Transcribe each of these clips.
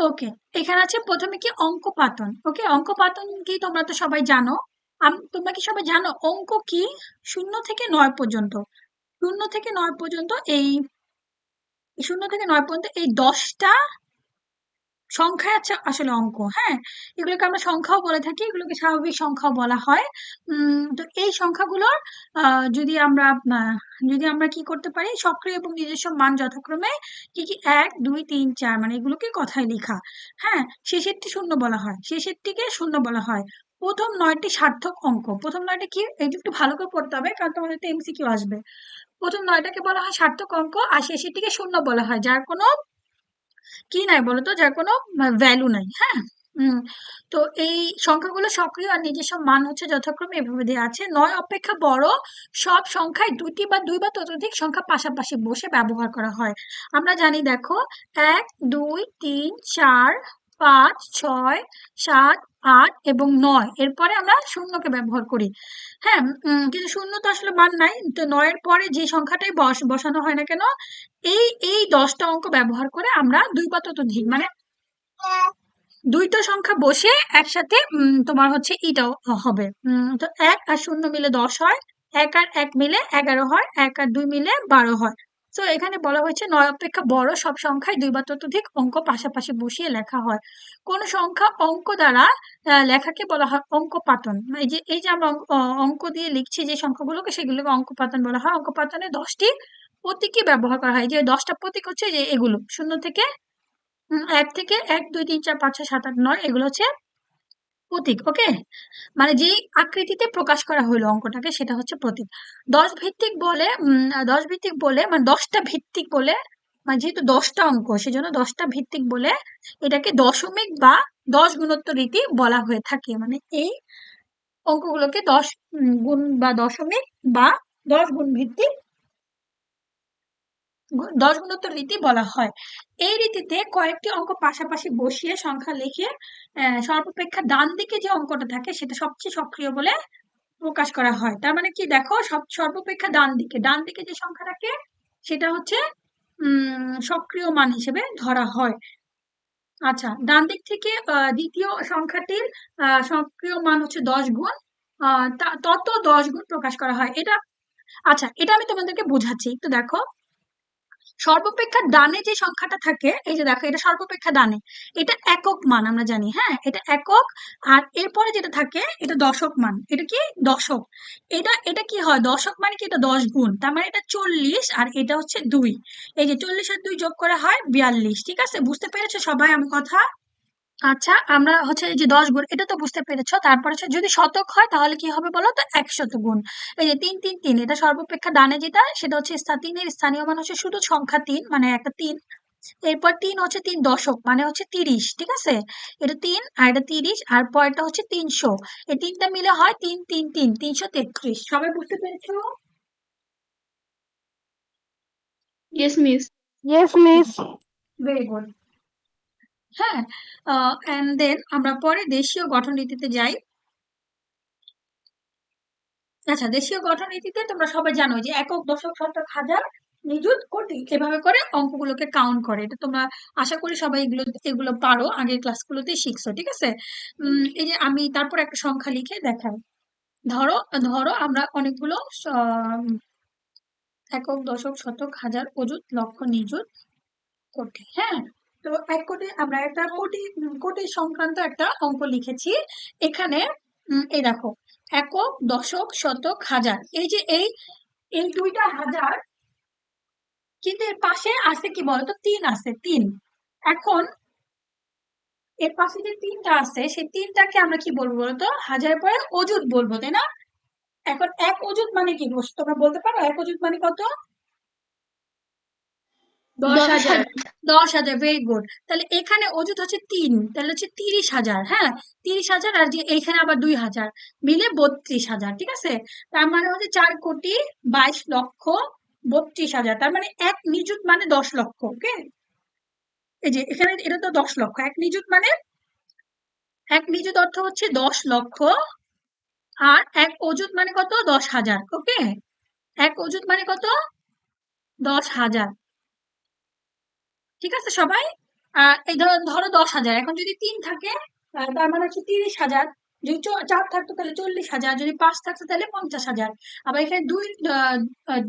ওকে, এখানে আছে প্রথমে কি অঙ্কপাতন। ওকে, অঙ্কপাতন কি তোমরা তো সবাই জানো। তোমরা কি সবাই জানো অঙ্ক কি? 0 থেকে 9 পর্যন্ত, 0 থেকে 9 পর্যন্ত এই 0 থেকে 9 পর্যন্ত এই 10টা সংখ্যা আছে আসলে অঙ্ক। হ্যাঁ, এগুলোকে আমরা সংখ্যাও বলে থাকি, এগুলোকে স্বাভাবিক সংখ্যাও বলা হয়। তো এই সংখ্যাগুলোর যদি আমরা কি করতে পারি, সক্রিয় এবং নিজস্ব মান যথাক্রমে কি কি 1 2 3 4, মানে এগুলোকে কথায় লেখা। হ্যাঁ, শেষেরটি শূন্য বলা হয়, শেষেরটিকে শূন্য বলা হয়। প্রথম 9টি সার্থক অঙ্ক, প্রথম 9টি কি, এইটা একটু ভালো করে পড়তে হবে কারণ তোমাদের তো এমসিকিউ আসবে। প্রথম 9টাকে বলা হয় সার্থক অঙ্ক, আর শেষেরটিকে শূন্য বলা হয়, যার কোনো কি নাই বলতো, যার কোনো ভ্যালু নাই। হ্যাঁ। উম তো এই সংখ্যাগুলো সক্রিয় আর নিজস্ব মান হচ্ছে যথাক্রমে এভাবে দেওয়া আছে। 9 অপেক্ষা বড় সব সংখ্যায় দুটি বা দুই বা ততোধিক সংখ্যা পাশাপাশি বসে ব্যবহার করা হয়। আমরা জানি, দেখো, 1 2 3 4 5 6 7 8 এবং 9, এরপরে আমরা শূন্যকে ব্যবহার করি। হ্যাঁ, কিন্তু শূন্য তো আসলে মান নাই, তো 9 এর পরে যে সংখ্যাটাই বসানো হয় না কেন, এই এই 10টা অঙ্ক ব্যবহার করে আমরা দুই বা ততোধিক, মানে দুইটা সংখ্যা বসে একসাথে তোমার হচ্ছে এটাও হবে। তো 1 আর 0 মিলে 10 হয়, 1 আর 1 মিলে 11 হয়, 1 আর 2 মিলে 12 হয়। তো এখানে বলা হয়েছে 9 অপেক্ষা বড় সব সংখ্যায় দুই বা ততোধিক অঙ্ক পাশাপাশি বসিয়ে লেখা হয়। কোন সংখ্যা অঙ্ক দ্বারা লেখাকে বলা হয় অঙ্কপাতন। এই যে আমরা অঙ্ক দিয়ে লিখছি যে সংখ্যাগুলোকে, সেগুলোকে অঙ্কপাতন বলা হয়। অঙ্কপাতনে 10টি প্রতীকী ব্যবহার করা হয়। যে 10টা প্রতীক হচ্ছে যে এগুলো, 1 থেকে 1 2 3 4 5 6 7 8 9, এগুলো হচ্ছে প্রতীক। ওকে, মানে যেই আকৃতিতে প্রকাশ করা হলো অঙ্কটাকে সেটা হচ্ছে প্রতীক। 10 ভিত্তিক বলে মানে 10টা ভিত্তিক বলে, মানে যেহেতু 10টা অঙ্ক সেজন্য 10টা ভিত্তিক বলে এটাকে দশমিক বা 10 গুণোত্তর রীতি বলা হয়ে থাকে। মানে এই অঙ্কগুলোকে 10 গুণ বা দশমিক বা 10 গুণ ভিত্তিক 10 গুণোত্তর রীতি বলা হয়। এই রীতিতে কয়েকটি অঙ্ক পাশাপাশি বসিয়ে সংখ্যা লিখে সর্বাপেক্ষা ডান দিকে যে অঙ্কটা থাকে সেটা সবচেয়ে সক্রিয় বলে প্রকাশ করা হয়। তার মানে কি, দেখো, সর্বাপেক্ষা ডান দিকে যে সংখ্যা থাকে সেটা হচ্ছে সক্রিয় মান হিসেবে ধরা হয়। আচ্ছা, ডান দিক থেকে দ্বিতীয় সংখ্যাটির সক্রিয় মান হচ্ছে 10 গুণ, তত 10 গুণ প্রকাশ করা হয় এটা। আচ্ছা, এটা আমি তোমাদেরকে বোঝাচ্ছি, একটু দেখো। সর্বাপেক্ষা ডানে যে সংখ্যাটা থাকে, এই যে দেখো, এটা সর্বাপেক্ষা ডানে, এটা একক মান আমরা জানি। হ্যাঁ, এটা একক। আর এরপরে যেটা থাকে এটা দশক মান, এটা কি দশক। এটা এটা কি হয়, দশক মানে কি, এটা 10 গুণ, তার মানে এটা 40 আর এটা হচ্ছে 2। এই যে 40 আর 2 যোগ করে হয় 42। ঠিক আছে, বুঝতে পেরেছো সবাই আমার কথা? আচ্ছা, আমরা হচ্ছে এই যে 10 গুণ, এটা তো বুঝতে পেরেছো। তারপর হচ্ছে যদি শতক হয় তাহলে কি হবে বলো তো, 100 গুণ। এই যে 3 3 3, এটা সর্বাপেক্ষা ডানে যেটা, সেটা হচ্ছে তিনের স্থানীয় মান হচ্ছে শুধু সংখ্যা 3, মানে একটা 3। এরপর 3 হচ্ছে 3 দশক, মানে হচ্ছে 30। ঠিক আছে, এটা 3 আর এটা 30, আর পরেরটা হচ্ছে 300। এই তিনটা মিলে হয় 3 3 3, 333। সবাই বুঝতে পেরেছো? Yes, miss. Yes, miss. Very good. হ্যাঁ, এন্ড দেন আমরা পরে দেশীয় গঠন রীতিতে যাই। আচ্ছা, দেশীয় গঠন রীতিতে তোমরা সবাই জানো যে একক, দশক, শতক, হাজার, নিযুত, কোটি, এভাবে করে অঙ্কগুলোকে কাউন্ট করে। এটা তোমরা আশা করি সবাই এগুলো এগুলো পারো, আগের ক্লাসগুলোতেই শিখছো। ঠিক আছে, এই যে আমি তারপর একটা সংখ্যা লিখে দেখাই। ধরো ধরো আমরা অনেকগুলো একক, দশক, শতক, হাজার, অযুত, লক্ষ, নিযুত, কোটি। হ্যাঁ, তো আমরা একটা কোটি সংক্রান্ত একটা অঙ্ক লিখেছি এখানে। এই দেখো, একক, দশক, শতক, হাজার, এই যে এই এই দুইটা হাজার, কিন্তু এর পাশে আছে কি বলতো, 3 আছে, 3। এখন এর পাশে যে 3টা আছে, সেই 3টাকে আমরা কি বলবো বলতো, হাজার পরে অযুত বলবো, তাই না? এখন এক অযুত মানে কি তোমরা বলতে পারো, এক অযুত মানে কত? 10,000. 10,000, ভেরি গুড। তাহলে এখানে অযুত হচ্ছে 3, তাহলে হচ্ছে 30,000। হ্যাঁ, 30,000, আর যে এইখানে আবার 2,000 মিলে 32,000। ঠিক আছে, তার মানে হচ্ছে 4,22,32,000। তার মানে এক নিযুত মানে 10 লক্ষ। ওকে, এই যে এখানে এটা তো 10 লক্ষ, এক নিযুত অর্থ হচ্ছে 10 লক্ষ। আর এক অযুত মানে কত, 10,000। ওকে, এক অযুত মানে কত, 10,000। ঠিক আছে সবাই? এই ধরো ধরো 10,000, এখন যদি 3 থাকে তার মানে হচ্ছে 30,000, যদি 4 থাকতো তাহলে 40,000, যদি 5 থাকতো তাহলে 50,000। আবার এখানে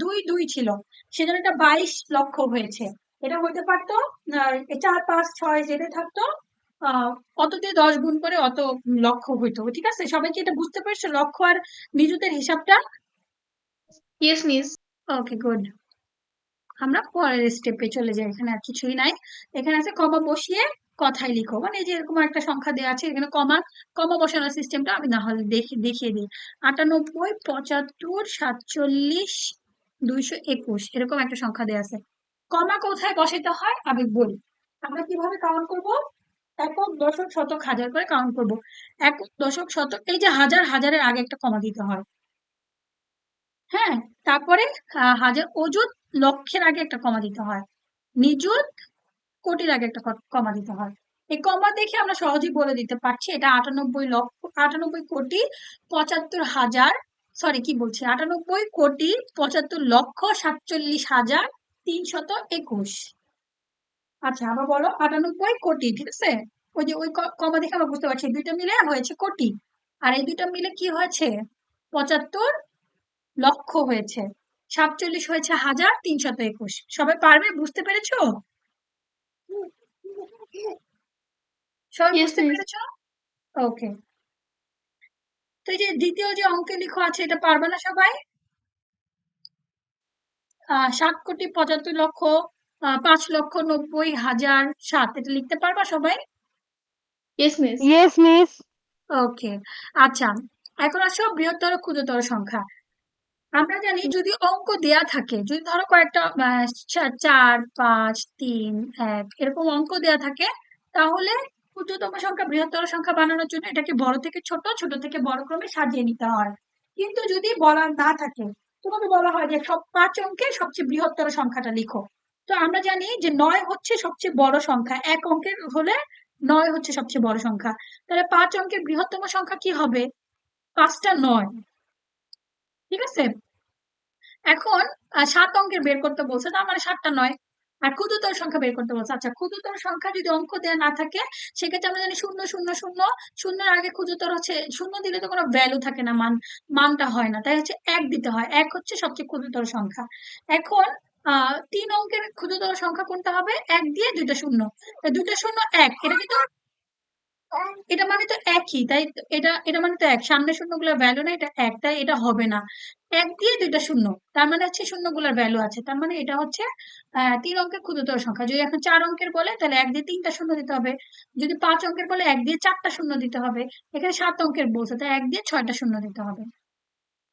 দুই দুই ছিল, সেজন্য এটা 22 লক্ষ হয়েছে। এটা হতে পারতো 4 5 6 যেটা থাকতো আহ অত দিয়ে 10 গুণ করে অত লক্ষ হইতো। ঠিক আছে, সবাই কি এটা বুঝতে পারছো লক্ষ আর নিযুতের হিসাবটা? Yes, miss. ওকে, গুড। আমরা পরের স্টেপে চলে যাই, এখানে আর কিছুই নাই। এখানে আছে কমা বসিয়ে কথায় লিখো, মানে এই যে এরকম একটা সংখ্যা দেওয়া আছে, এখানে কমা কমা বসানোর সিস্টেমটা আমি না হলে দেখিয়ে দিই। 98, 75, 47, 221 এরকম একটা সংখ্যা দেওয়া আছে। কমা কোথায় বসাতে হয় আমি বলি। আমরা কিভাবে কাউন্ট করব? একক, দশক, শতক, হাজার করে কাউন্ট করব। একক, দশক, শতক, এই যে হাজার, হাজারের আগে একটা কমা দিতে হয়। হ্যাঁ, তারপরে হাজার, অযুত, লক্ষের আগে একটা কমা দিতে হয়। নিযুত, কোটির আগে একটা কমা দিতে হয়। এই কমা দেখে আমরা সহজেই বলে দিতে পারছি এটা 98 লক্ষ, 98 কোটি 75,000, সরি কি বলছি, 98 কোটি 75 লক্ষ 47,হাজার 321। আচ্ছা, আবার বলো 98 কোটি, ঠিক আছে? ওই যে ওই কমা দেখে আমরা বুঝতে পারছি দুইটা মিলে হয়েছে কোটি, আর এই দুইটা মিলে কি হয়েছে? 75 লক্ষ হয়েছে। 47 হয়েছে হাজার 321। সবাই পারবে? বুঝতে পেরেছো? সবাই Yes, বুঝতে miss. পেরেছো? ওকে। তো এই যে দ্বিতীয় যে অঙ্কে লিখো আছে, এটা পারবে না সবাই? 7,75,00,000 5,90,000 এটা লিখতে পারবা সবাই? Yes, miss. Yes, miss. ওকে। আচ্ছা, এখন আসো বৃহত্তর ক্ষুদ্রতর সংখ্যা। আমরা জানি যদি অঙ্ক দেয়া থাকে, যদি ধরো কয়েকটা 4 5 3 1 এরকম অঙ্ক দেয়া থাকে, তাহলে ক্ষুদ্রতম সংখ্যা বৃহত্তর সংখ্যা বানানোর জন্য এটাকে বড় থেকে ছোট, ছোট থেকে বড় ক্রমে সাজিয়ে নিতে হয়। কিন্তু যদি বলা না থাকে, তোমাকে বলা হয় যে সব 5 অঙ্কের সবচেয়ে বৃহত্তর সংখ্যাটা লিখো। তো আমরা জানি যে 9 হচ্ছে সবচেয়ে বড় সংখ্যা, এক অঙ্কের হলে 9 হচ্ছে সবচেয়ে বড় সংখ্যা। তাহলে 5 অঙ্কের বৃহত্তম সংখ্যা কি হবে? 5টা 9, ঠিক আছে? এখন 7 অঙ্কের বের করতে বলছে, তার মানে 7টা 9। আর ক্ষুদ্রতর সংখ্যা বের করতে বলছে। আচ্ছা, ক্ষুদ্রতর সংখ্যা যদি অঙ্ক দেয়া না থাকে, সেক্ষেত্রে আমরা জানি 0 0 0, শূন্যের আগে ক্ষুদ্রতর হচ্ছে, শূন্য দিলে তো কোনো ভ্যালু থাকে না, মানটা হয় না, তাই হচ্ছে 1 দিতে হয়। 1 হচ্ছে সবচেয়ে ক্ষুদ্রতর সংখ্যা। এখন 3 অঙ্কের ক্ষুদ্রতর সংখ্যা কোনটা হবে? 1 দিয়ে 2টা শূন্য, দুইটা শূন্য 1, এটা কিন্তু এটা মানে তো একই, তাই এটা এটা মানে তো এক, সামনে শূন্যগুলোর ভ্যালু না, এটা এক, তাই এটা হবে না। 1 দিয়ে 2টা শূন্য, তার মানে হচ্ছে শূন্যগুলোর ভ্যালু আছে, তার মানে এটা হচ্ছে 3 অঙ্কের ক্ষুদ্রতর সংখ্যা। যদি এখন 4 অঙ্কের বলে তাহলে 1 দিয়ে 3টা শূন্য দিতে হবে। যদি 5 অঙ্কের বলে 1 দিয়ে 4টা শূন্য দিতে হবে। এখানে 7 অঙ্কের বলছে, তাই 1 দিয়ে 6টা শূন্য দিতে হবে।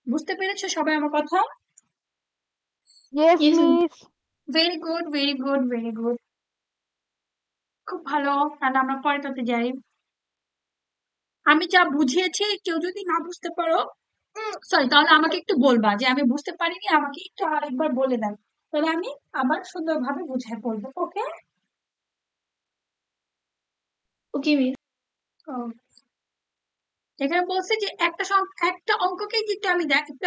বুঝতে পেরেছো সবাই আমার কথা? Yes, Yes, miss. miss. Very good, very good, very good, খুব ভালো। তাহলে আমরা পরেরটাতে যাই। আমি যা বুঝিয়েছি কেউ যদি না বুঝতে পারো, সরি, তাহলে আমাকে একটু বলবা যে আমি বুঝতে পারিনি, আমাকে একটু আরেকবার বলে দেন, তাহলে আমি আবার সুন্দরভাবে বুঝাই বলবো। ওকে? Okay, miss. এখানে বলছে যে একটা অঙ্ককে কিন্তু একটু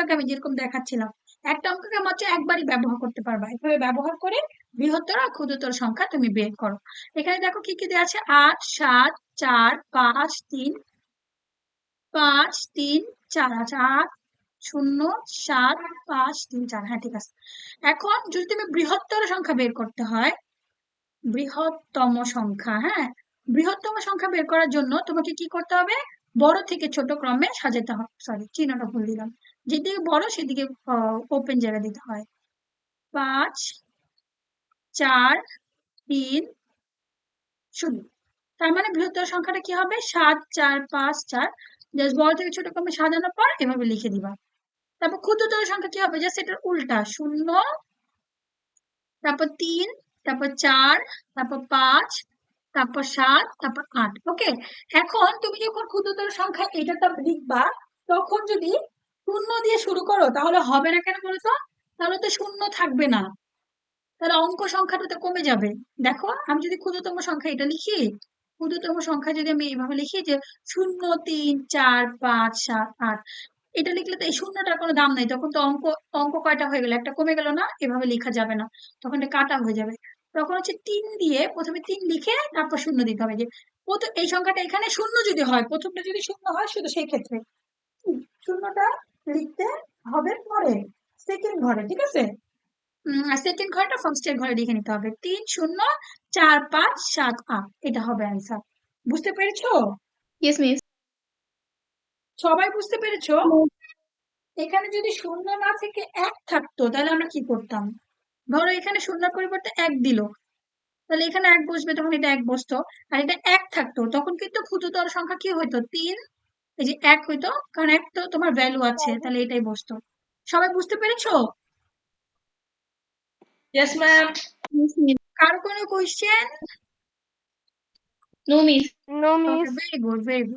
আগে আমি যেরকম দেখাচ্ছিলাম, একটা অঙ্ককে মাত্র একবারই ব্যবহার করতে পারবা। এভাবে ব্যবহার করে বৃহত্তর আর ক্ষুদ্রতর সংখ্যা তুমি বের করো। এখানে দেখো কি কি দেওয়া আছে, 8 7 4 5 3 5 3 4, আচ্ছা 8 0 7 5 3 4, হ্যাঁ ঠিক আছে। এখন যদি তুমি বৃহত্তর সংখ্যা বের করতে হয়, বৃহত্তম সংখ্যা, হ্যাঁ, বৃহত্তম সংখ্যা বের করার জন্য তোমাকে কি করতে হবে? বড় থেকে ছোট ক্রমে সাজাতে হবে। সরি, চিহ্নটা ভুল দিলাম, যেদিকে বড় সেদিকে ওপেন জায়গা দিতে হয়। 5 4 3 0, তার মানে বৃহত্তর সংখ্যাটা কি হবে? 7 4 5 4। জাস্ট বড় থেকে ছোট ক্রমে সাজানোর পর এভাবে লিখে দিবা। তারপর ক্ষুদ্রতর সংখ্যা কি হবে? জাস্ট এটার উল্টা, 0, তারপর 3, তারপর 4, তারপর 5, তারপর 7, তারপর 8। ওকে? এখন তুমি যখন ক্ষুদ্রতর সংখ্যা এটা লিখবা, তখন যদি শূন্য দিয়ে শুরু করো তাহলে হবে না, কেন বলো তো? তাহলে তো শূন্য থাকবে না, তাহলে অঙ্ক সংখ্যাটা তো কমে যাবে। দেখো, আমি যদি ক্ষুদ্রতম সংখ্যা এটা লিখি, ক্ষুদ্রতম সংখ্যা যদি আমি এইভাবে লিখি যে 0 3 4 5 7 8, এটা লিখলে তো এই শূন্যটার কোনো দাম নাই, তখন তো অঙ্ক অঙ্ক কয়টা হয়ে গেল? একটা কমে গেল না? এভাবে লেখা যাবে না, তখন এটা কাটা হয়ে যাবে। তখন হচ্ছে 3 দিয়ে প্রথমে 3 লিখে তারপর শূন্য দিতে হবে যে এই সংখ্যাটা এখানে শূন্য যদি হয়, প্রথমটা যদি শূন্য হয় শুধু সেই ক্ষেত্রে শূন্যটা লিখতে হবে পরে সেকেন্ড ঘরে, ঠিক আছে? আর সেকেন্ড ঘরটা ফার্স্টের ঘরে লিখে নিতে হবে 3 0 4 5 7 8, এটা হবে অ্যান্সার। বুঝতে পেরেছো? Yes, miss. সবাই বুঝতে পেরেছো? এখানে যদি শূন্য না থেকে 1 থাকতো তাহলে আমরা কি করতাম? ধরো এখানে শূন্যের পরিবর্তে 1 দিল, তাহলে এখানে 1 বসবে, তখন এটা 1 বসতো। আর এটা 1 থাকতো তখন কিন্তু ক্ষুদ্রতর সংখ্যা কি হইতো? 3, এই যে 1 হইতো, কারণ 1 তো তোমার ভ্যালু আছে, তাহলে এটাই বসতো। সবাই বুঝতে পেরেছো? Yes, ma'am. Yes, miss. কারো কোনো question? No, miss. No, miss. Very good, very good.